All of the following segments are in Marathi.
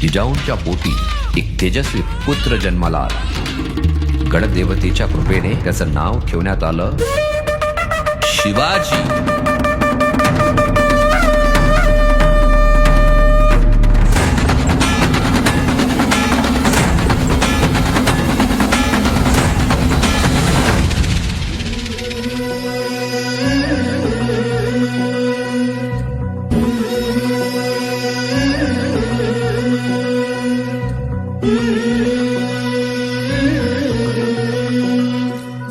जिजाऊंच्या पोटी एक तेजस्वी पुत्र जन्माला आला. गणदेवतेच्या कृपेने त्याचं नाव ठेवण्यात आलं शिवाजी.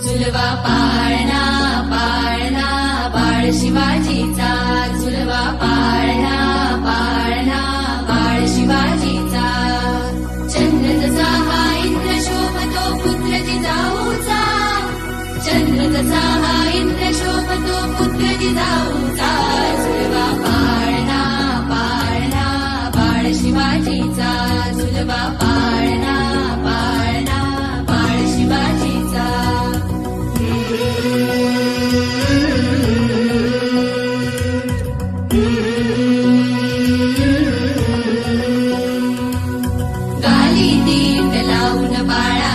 झुलवा पाळणा पाळणा बाळ शिवाजीचा. झुलवा पाळणा पाळणा बाळ शिवाजीचा. चंद्र जसा हा इंद्र शोभतो पुत्र जिजाऊचा. चंद्र जसा हा इंद्र शोभतो पुत्र जिजाऊचा. झुलवा पाळणा पाळणा बाळ शिवाजीचा. झुलवा पाळणा पाळणा बाळ शिवाजीचा. गाली दीट लावून बाळा